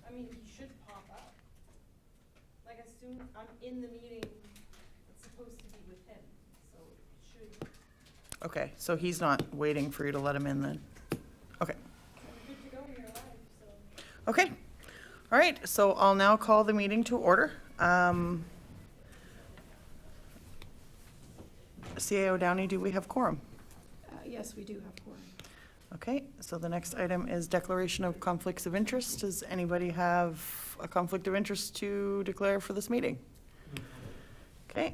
I mean, he should pop up. Like, as soon, I'm in the meeting, it's supposed to be with him, so it should. Okay, so he's not waiting for you to let him in then? Okay. We're good to go, you're live, so. Okay. All right, so I'll now call the meeting to order. CAO Downey, do we have quorum? Yes, we do have quorum. Okay, so the next item is declaration of conflicts of interest. Does anybody have a conflict of interest to declare for this meeting? Okay.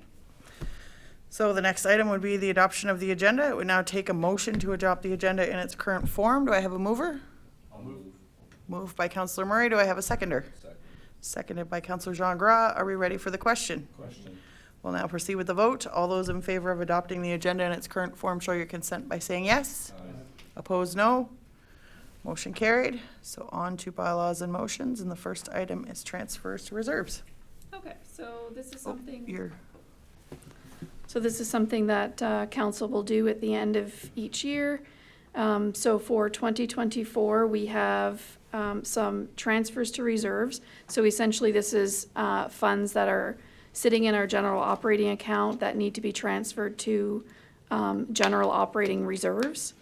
So the next item would be the adoption of the agenda. It would now take a motion to adopt the agenda in its current form. Do I have a mover? I'll move. Moved by Councillor Murray. Do I have a seconder? Second. Seconded by Councillor Jean Gras. Are we ready for the question? Question. We'll now proceed with the vote. All those in favor of adopting the agenda in its current form show your consent by saying yes. Aye. Opposed, no. Motion carried. So on to bylaws and motions, and the first item is transfers to reserves. Okay, so this is Oh, something. you're, So this is something that council will do at the end of each year. So for 2024, we have some transfers to reserves. So essentially, this is funds that are sitting in our general operating account that need to be transferred to general operating reserves.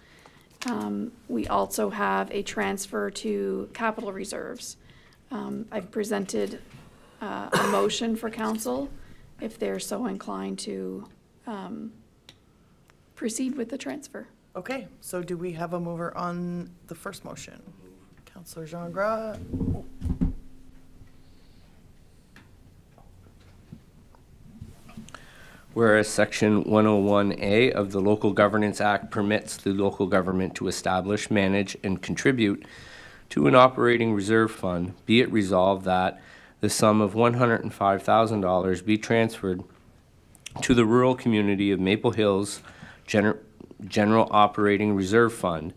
We also have a transfer to capital reserves. I've presented a motion for council if they're so inclined to proceed with the transfer. okay, so do we have a mover on the first motion? Councillor Jean Gras. Whereas Section 101A of the Local Governance Act permits the local government to establish, manage, and contribute to an operating reserve fund, be it resolved that the sum of $105,000 be transferred to the rural community of Maple Hills General Operating Reserve Fund,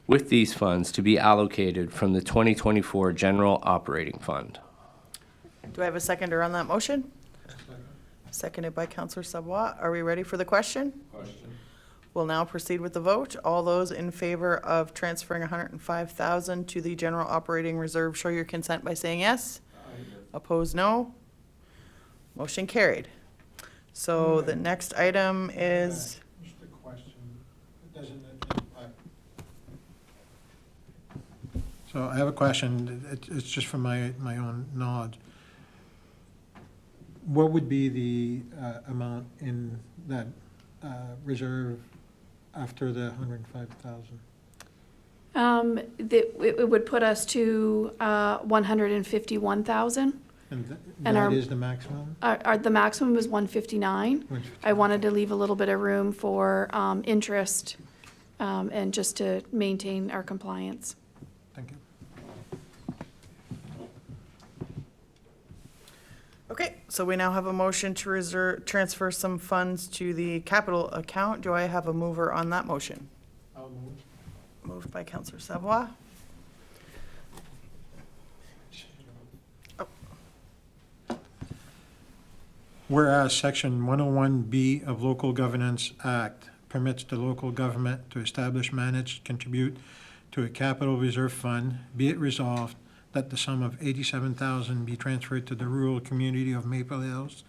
with these funds to be allocated from the 2024 General Operating Fund. Do I have a seconder on that motion? Seconded by Councillor Savoie. Are we ready for the question? Question. We'll now proceed with the vote. All those in favor of transferring $105,000 to the general operating reserve show your consent by saying yes. Aye. Opposed, no. Motion carried. So the next item is, Just a question, doesn't it impact? So I have a question, it's just for my own knowledge. What would be the amount in that reserve after the 105,000? It would put us to 151,000. And And that our- is the maximum? The maximum was 159. I wanted to leave a little bit of room for interest and just to maintain our compliance. Thank you. okay, so we now have a motion to transfer some funds to the capital account. Do I have a mover on that motion? I'll move. Moved by Councillor Savoie. Whereas Section 101B of Local Governance Act permits the local government to establish, manage, contribute to a capital reserve fund, be it resolved that the sum of $87,000 be transferred to the rural community of Maple Hills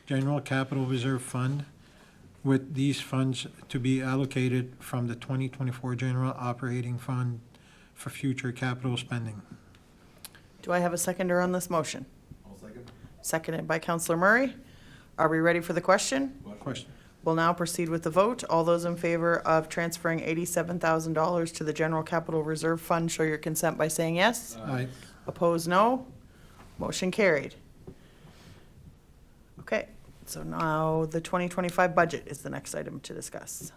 General Capital Reserve Fund, with these funds to be allocated from the 2024 General Operating Fund for future capital spending. Do I have a seconder on this motion? I'll second. Seconded by Councillor Murray. Are we ready for the question? Question. We'll now proceed with the vote. All those in favor of transferring $87,000 to the General Capital Reserve Fund show your consent by saying yes. Aye. Opposed, no. Motion carried. Okay, so now the 2025 budget is the next item to discuss.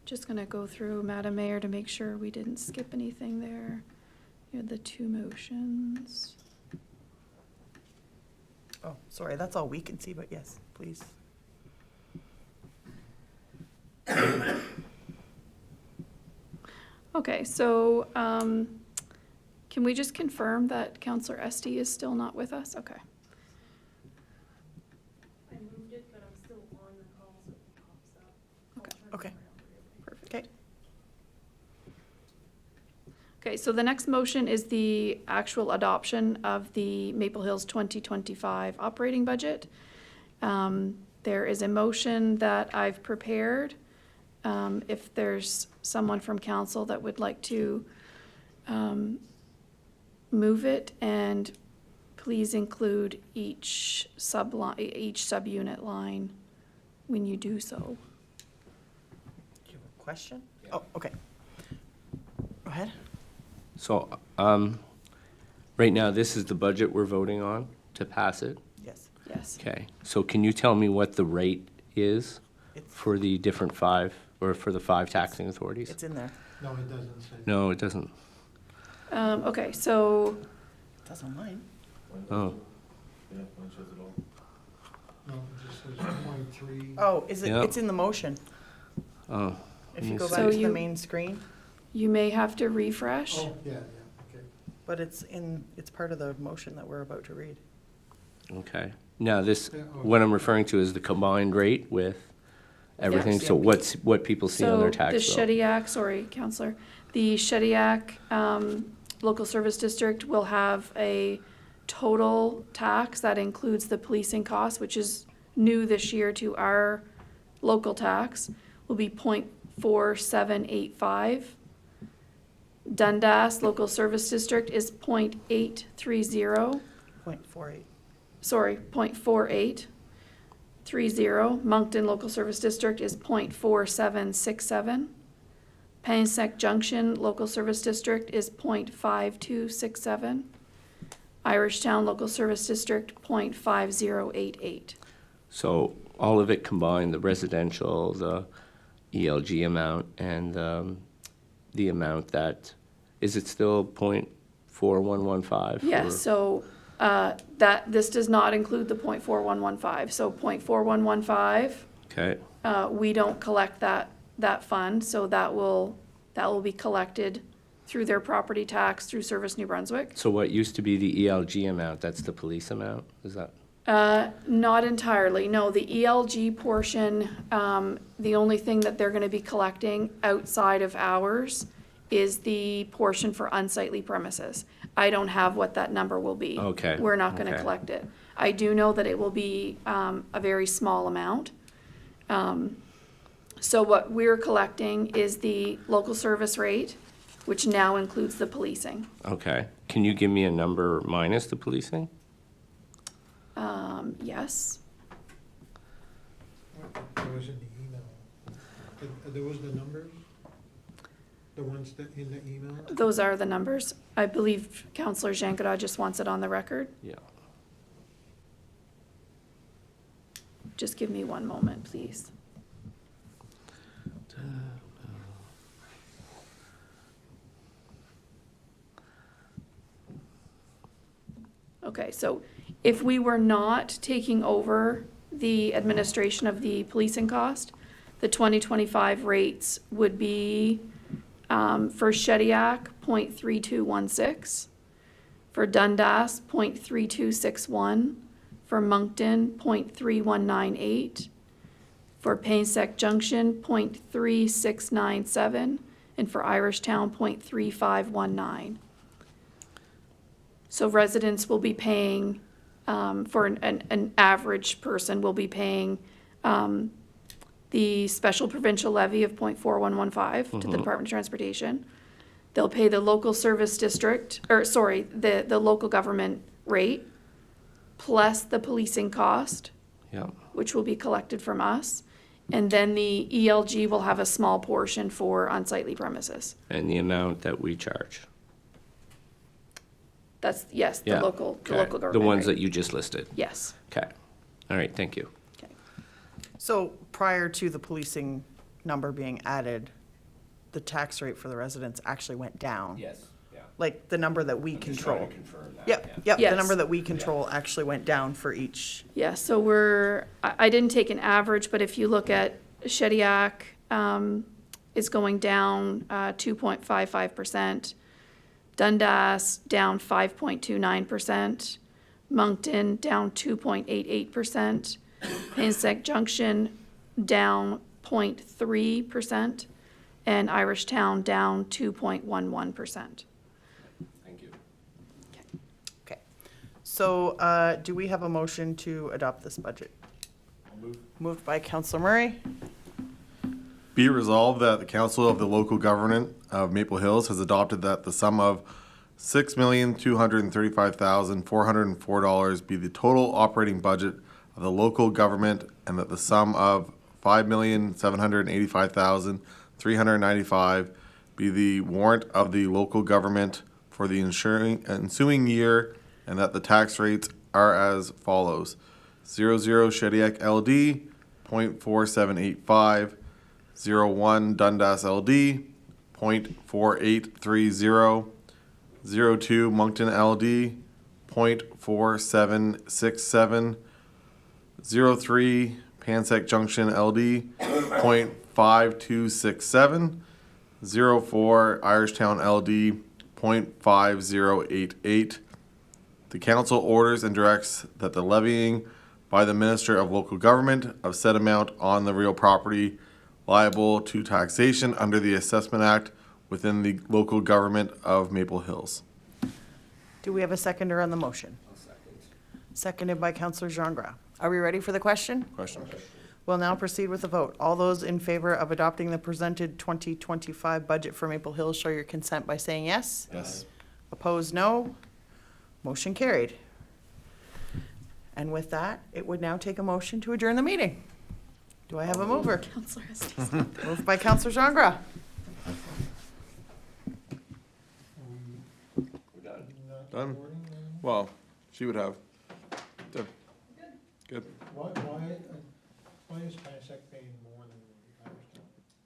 Just going to go through, Madam Mayor, to make sure we didn't skip anything there. You had the two motions. Oh, sorry, that's all we can see, but yes, please. Okay, so can we just confirm that Councillor Esty is still not with us? Okay. I moved it, but I'm still on the call, so it pops up. I'll Okay. turn it Okay. around really quick. Perfect. Okay. Okay, so the next motion is the actual adoption of the Maple Hills 2025 operating budget. There is a motion that I've prepared. If there's someone from council that would like to move it, and please include each subunit line when you do so. Do you have a question? Oh, okay. Go ahead. So, right now, this is the budget we're voting on to pass it. Yes. Yes. Okay, so can you tell me what the rate is It's- for the different five, or for the five taxing authorities? It's in there. No, it doesn't say. No, it doesn't. Okay, so, It does on mine. Oh, No, it just says 0.3. Oh, is it, Yeah. it's in the motion. oh. If let you me go see. back So to the you- main screen, you may have to refresh. Oh, yeah, okay. but it's part of the motion that we're about to read. Okay, now this, Yeah, oh. what I'm referring to is the combined rate with everything, Yes. so what people see on their tax bill. So the Shediac, sorry, Counselor, the Shediac Local Service District will have a total tax that includes the policing cost, which is new this year to our local tax, will be 0.4785. Dundas Local Service District is 0.830. 0.48. Sorry, 0.4830. Moncton Local Service District is 0.4767. Payne-Sec Junction Local Service District is 0.5267. Irishtown Local Service District, 0.5088. So all of it combined, the residential, the ELG amount, and the amount that, is it still 0.4115? Yes, so this does not include the 0.4115. So 0.4115, Okay, we don't collect that fund, so that will be collected through their property tax through Service New Brunswick. so what used to be the ELG amount, that's the police amount, is that? Not entirely, no, the ELG portion, the only thing that they're gonna be collecting outside of ours is the portion for unsightly premises. I don't have what that number will be. Okay, We're not gonna okay. collect it. I do know that it will be, a very small amount. So what we're collecting is the local service rate, which now includes the policing. Okay, can you give me a number minus the policing? Yes, There was in the email. There was the numbers? The ones that in the email? those are the numbers. I believe Counselor Jankada just wants it on the record. Yeah. Just give me one moment, please. Okay, so if we were not taking over the administration of the policing cost, the 2025 rates would be, for Shediac, 0.3216, for Dundas, 0.3261, for Moncton, 0.3198, for Payne-Sec Junction, 0.3697, and for Irishtown, 0.3519. So residents will be paying, for an average person will be paying the special provincial levy of 0.4115 to the Department of Transportation. They'll pay the local service district, or sorry, the local government rate, plus the policing cost, Yeah, which will be collected from us. And then the ELG will have a small portion for unsightly premises. and the amount that we charge. That's, yes, the Yeah, local okay. government The ones rate. that you just listed. Yes. Okay, all right, thank you. Okay. So prior to the policing number being added, the tax rate for the residents actually went down. Yes, yeah. Like the number that we control. confirm that. Yep, yep, the Yes. number that we control actually went down for each. Yeah, so I didn't take an average, but if you look at Shediac, is going down 2.55%. Dundas down 5.29%. Moncton down 2.88%. Payne-Sec Junction down 0.3%. And Irishtown down 2.11%. So, do we have a motion to adopt this budget? Moved by Counselor Murray, Be it resolved that the Council of the Local Government of Maple Hills has adopted that the sum of $6,235,404 be the total operating budget of the local government, and that the sum of $5,785,395 be the warrant of the local government for the ensuing year, and that the tax rates are as follows: 00 Shediac LD, 0.4785, 01 Dundas LD, 0.4830, 02 Moncton LD, 0.4767, 03 Pansec Junction LD, 0.5267, 04 Irishtown LD, 0.5088. The council orders and directs that the levying by the Minister of Local Government of said amount on the real property liable to taxation under the Assessment Act within the local government of Maple Hills. do we have a seconder on the motion? Seconded by Counselor Jean Gras. Are we ready for the question? Question. We'll now proceed with the vote. All those in favor of adopting the presented 2025 budget for Maple Hills, show your consent by saying yes. Yes. Opposed, no. Motion carried. And with that, it would now take a motion to adjourn the meeting. Do I have a mover? Counselor Estes. Moved by Counselor Jean Gras. Done? Well, she would have. Done. Good. Why is Pansec